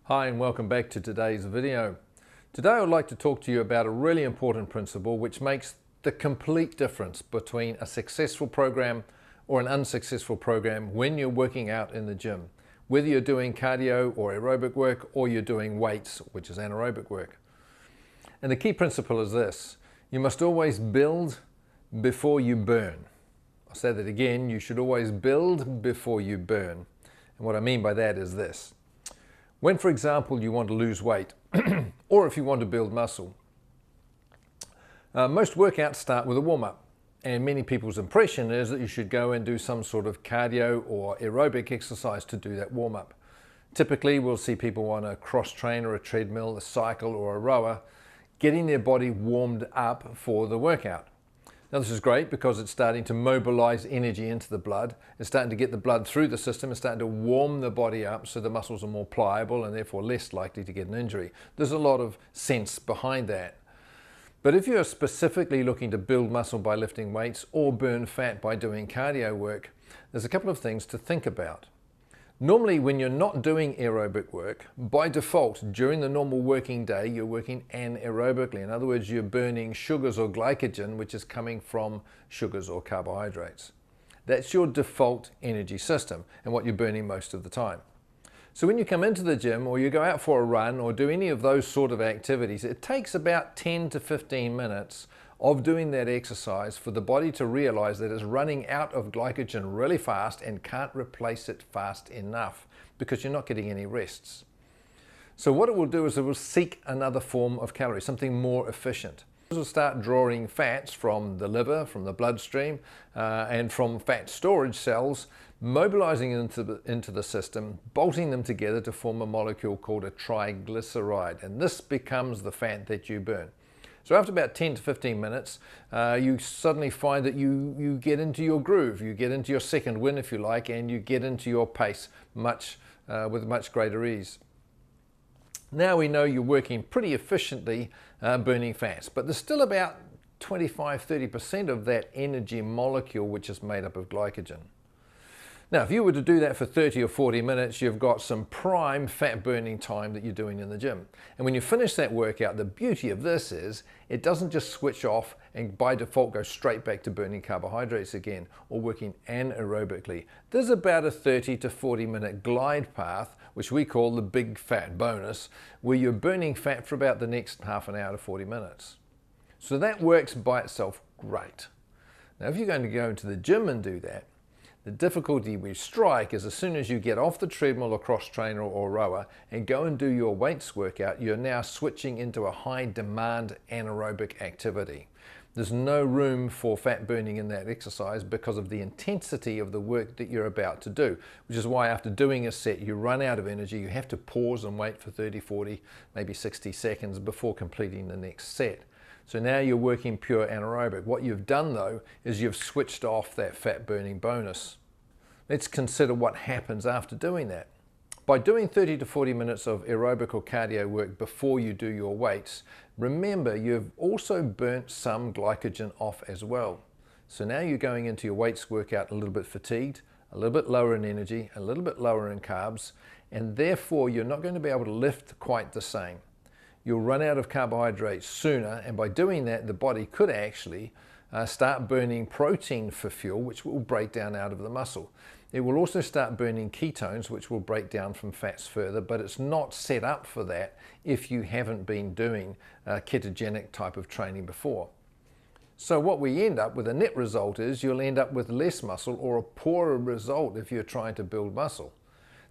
Hi and welcome back to today's video. Today I would like to talk to you about a really important principle which makes the complete difference between a successful program or an unsuccessful program when you're working out in the gym. Whether you're doing cardio or aerobic work or you're doing weights, which is anaerobic work. And the key principle is this: you must always build before you burn. I'll say that again, you should always build before you burn. And what I mean by that is this. When, for example, you want to lose weight, or if you want to build muscle, most workouts start with a warm-up, and many people's impression is that you should go and do some sort of cardio or aerobic exercise to do that warm-up. Typically, we'll see people on a cross-train or a treadmill, a cycle or a rower, getting their body warmed up for the workout. Now this is great because it's starting to mobilize energy into the blood. It's starting to get the blood through the system. It's starting to warm the body up so the muscles are more pliable and therefore less likely to get an injury. There's a lot of sense behind that. But if you're specifically looking to build muscle by lifting weights or burn fat by doing cardio work, there's a couple of things to think about. Normally, when you're not doing aerobic work, by default, during the normal working day, you're working anaerobically. In other words, you're burning sugars or glycogen, which is coming from sugars or carbohydrates. That's your default energy system and what you're burning most of the time. So when you come into the gym or you go out for a run or do any of those sort of activities, it takes about 10 to 15 minutes of doing that exercise for the body to realize that it's running out of glycogen really fast and can't replace it fast enough because you're not getting any rests. So what it will do is it will seek another form of calorie, something more efficient. It will start drawing fats from the liver, from the bloodstream, and from fat storage cells, mobilizing into the system, bolting them together to form a molecule called a triglyceride, and this becomes the fat that you burn. So after about 10 to 15 minutes, you suddenly find that you get into your groove, you get into your second wind if you like, and you get into your pace with much greater ease. Now we know you're working pretty efficiently burning fats, but there's still about 25–30% of that energy molecule which is made up of glycogen. Now, if you were to do that for 30 or 40 minutes, you've got some prime fat burning time that you're doing in the gym. And when you finish that workout, the beauty of this is it doesn't just switch off and by default go straight back to burning carbohydrates again or working anaerobically. There's about a 30 to 40 minute glide path, which we call the big fat bonus, where you're burning fat for about the next half an hour to 40 minutes. So that works by itself great. Now, if you're going to go into the gym and do that, the difficulty we strike is as soon as you get off the treadmill or cross trainer or rower and go and do your weights workout, you're now switching into a high demand anaerobic activity. There's no room for fat burning in that exercise because of the intensity of the work that you're about to do, which is why after doing a set you run out of energy. You have to pause and wait for 30, 40, maybe 60 seconds before completing the next set. So now you're working pure anaerobic. What you've done though is you've switched off that fat burning bonus. Let's consider what happens after doing that. By doing 30 to 40 minutes of aerobic or cardio work before you do your weights, remember you've also burnt some glycogen off as well. So now you're going into your weights workout a little bit fatigued, a little bit lower in energy, a little bit lower in carbs, and therefore you're not going to be able to lift quite the same. You'll run out of carbohydrates sooner, and by doing that the body could actually start burning protein for fuel, which will break down out of the muscle. It will also start burning ketones, which will break down from fats further, but it's not set up for that if you haven't been doing ketogenic type of training before. So what we end up with, a net result is you'll end up with less muscle or a poorer result if you're trying to build muscle.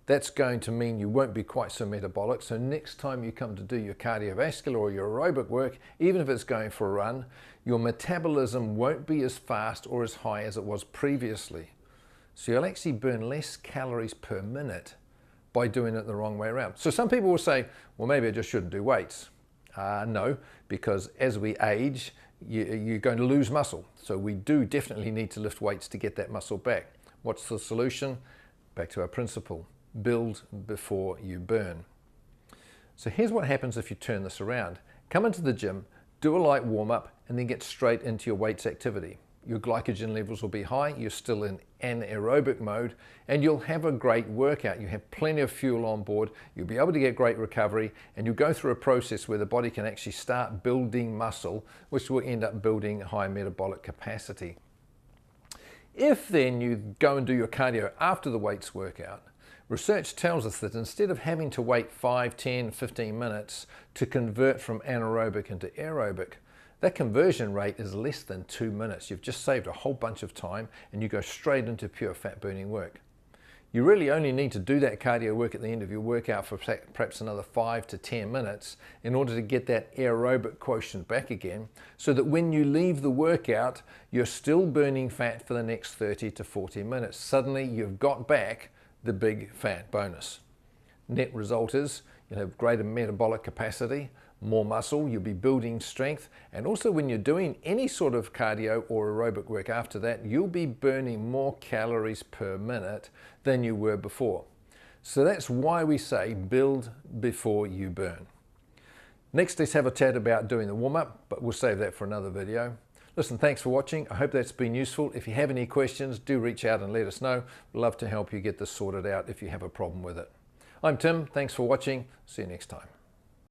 That's going to mean you won't be quite so metabolic, so next time you come to do your cardiovascular or your aerobic work, even if it's going for a run, your metabolism won't be as fast or as high as it was previously. So you'll actually burn less calories per minute by doing it the wrong way around. So some people will say, well, maybe I just shouldn't do weights. No, because as we age, you're going to lose muscle. So we do definitely need to lift weights to get that muscle back. What's the solution? Back to our principle. Build before you burn. So here's what happens if you turn this around. Come into the gym, do a light warm-up, and then get straight into your weights activity. your glycogen levels will be high, you're still in anaerobic mode, and you'll have a great workout. You have plenty of fuel on board, you'll be able to get great recovery, and you'll go through a process where the body can actually start building muscle, which will end up building high metabolic capacity. If then you go and do your cardio after the weights workout, research tells us that instead of having to wait 5, 10, 15 minutes to convert from anaerobic into aerobic, that conversion rate is less than 2 minutes. You've just saved a whole bunch of time and you go straight into pure fat burning work. You really only need to do that cardio work at the end of your workout for perhaps another 5 to 10 minutes in order to get that aerobic quotient back again, so that when you leave the workout, you're still burning fat for the next 30 to 40 minutes. Suddenly you've got back the big fat bonus. Net result is you'll have greater metabolic capacity, more muscle, you'll be building strength, and also when you're doing any sort of cardio or aerobic work after that, you'll be burning more calories per minute than you were before. So that's why we say build before you burn. Next, let's have a chat about doing the warm-up, but we'll save that for another video. Listen, thanks for watching. I hope that's been useful. If you have any questions, do reach out and let us know. We'd love to help you get this sorted out if you have a problem with it. I'm Tim. Thanks for watching. See you next time.